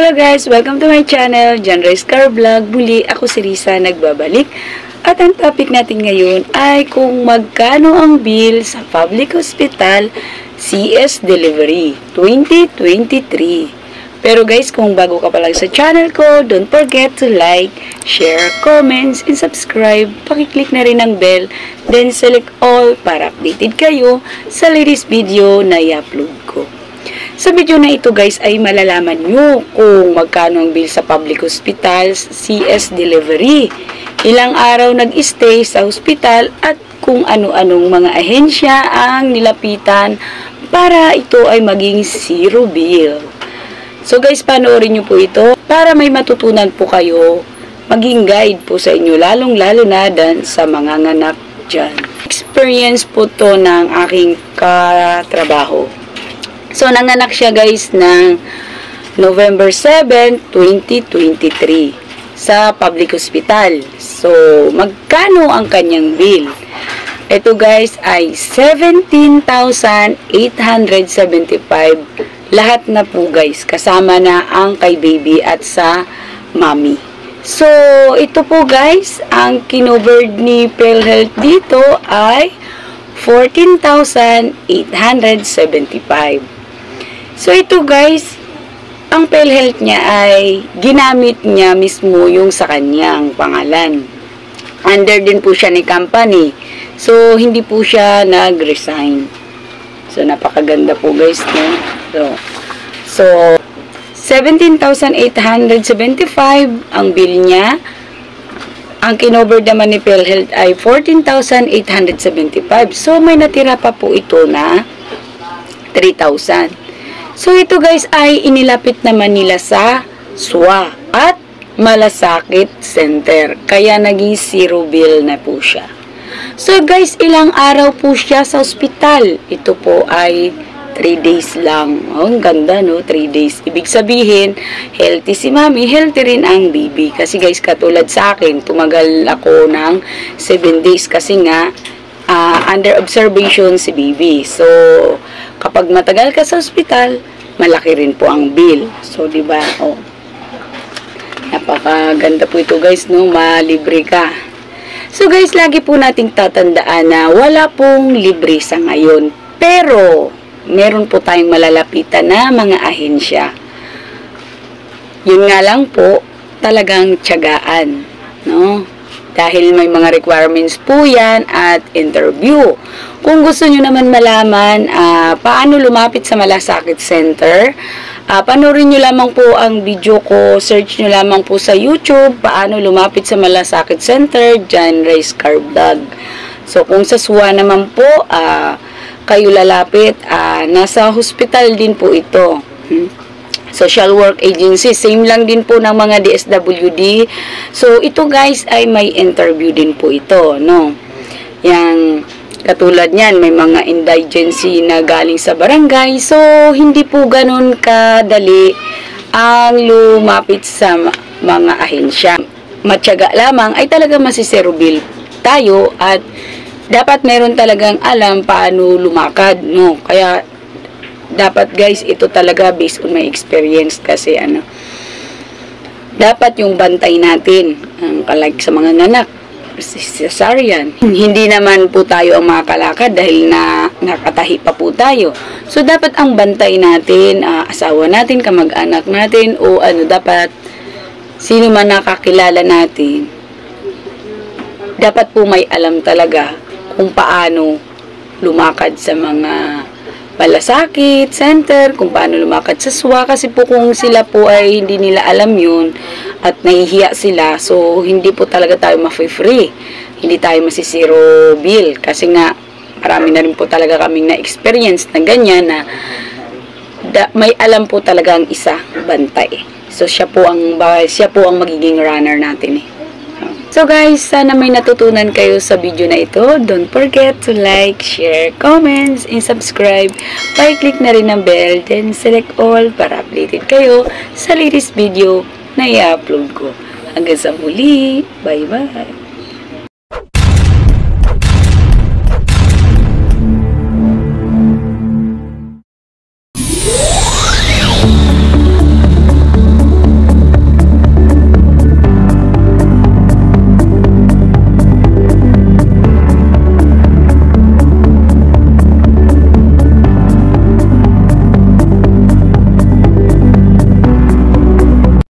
Hello guys! Welcome to my channel, John Reyes Car Vlog. Muli, ako si Risa nagbabalik. At ang topic natin ngayon ay kung magkano ang bill sa public hospital CS Delivery 2023. Pero guys, kung bago ka pa lang sa channel ko, don't forget to like, share, comments, and subscribe. Pakiclick na rin ang bell, then select all para updated kayo sa latest video na i-upload ko. Sa video na ito guys ay malalaman nyo kung magkano ang bill sa public hospitals, CS Delivery, ilang araw nag-stay sa hospital at kung ano-anong mga ahensya ang nilapitan para ito ay maging zero bill. So guys, panoorin nyo po ito para may matutunan po kayo, maging guide po sa inyo, lalong-lalo na dan sa mga nganak dyan. Experience po to ng aking katrabaho. So, nanganak siya guys ng November 7, 2023 sa public hospital. So, magkano ang kanyang bill? Ito guys ay 17,875 lahat na po guys. Kasama na ang kay baby at sa mommy. So, ito po guys, ang kinovered ni PhilHealth dito ay 14,875. So, ito guys, ang PhilHealth niya ay ginamit niya mismo yung sa kanyang pangalan. Under din po siya ni company. So, hindi po siya nag-resign. So, napakaganda po guys, no? So 17,875 ang bill niya. Ang kinover naman ni PhilHealth ay 14,875. So, may natira pa po ito na 3,000. So, ito guys ay inilapit naman nila sa SWA at Malasakit Center. Kaya naging zero bill na po siya. So, guys, ilang araw po siya sa ospital. Ito po ay 3 days lang. Oh, ang ganda, no? 3 days. Ibig sabihin, healthy si mami, healthy rin ang baby. Kasi guys, katulad sa akin, tumagal ako ng 7 days kasi nga, under observation si baby. So, kapag matagal ka sa ospital, malaki rin po ang bill. So, di ba? Oh. Napakaganda po ito, guys, no? Malibre ka. So, guys, lagi po nating tatandaan na wala pong libre sa ngayon. Pero, meron po tayong malalapitan na mga ahensya. Yun nga lang po, talagang tiyagaan, no? Dahil may mga requirements po yan at interview. Kung gusto nyo naman malaman paano lumapit sa Malasakit Center, panoorin nyo lamang po ang video ko, search nyo lamang po sa YouTube, paano lumapit sa Malasakit Center, John Reyes Car Vlog. So, kung sa SWA naman po, kayo lalapit, nasa hospital din po ito. Social Work Agency, same lang din po ng mga DSWD. So, ito guys ay may interview din po ito, no? Yang katulad niyan, may mga indigency na galing sa barangay. So, hindi po ganun kadali ang lumapit sa mga ahensya. Matyaga lamang ay talaga masisero bill tayo at dapat meron talagang alam paano lumakad, no? Kaya dapat guys, ito talaga based on my experience kasi dapat yung bantay natin like sa mga nanak, cesarean. Hindi naman po tayo ang makakalakad dahil nakatahi pa po tayo. So, dapat ang bantay natin, asawa natin, kamag-anak natin, o dapat sino man nakakilala natin, dapat po may alam talaga kung paano lumakad sa mga Malasakit Center, kung paano lumakad sa SWA, kasi po kung sila po ay hindi nila alam yun at nahihiya sila, so hindi po talaga tayo ma-free, hindi tayo masisiro bill, kasi nga marami na rin po talaga kaming na-experience na ganyan na may alam po talaga ang isa, bantay. So siya po ang magiging runner natin eh. So guys, sana may natutunan kayo sa video na ito. Don't forget to like, share, comments, and subscribe. Pa-click na rin ang bell, then select all para updated kayo sa latest video na i-upload ko. Hanggang sa muli. Bye-bye!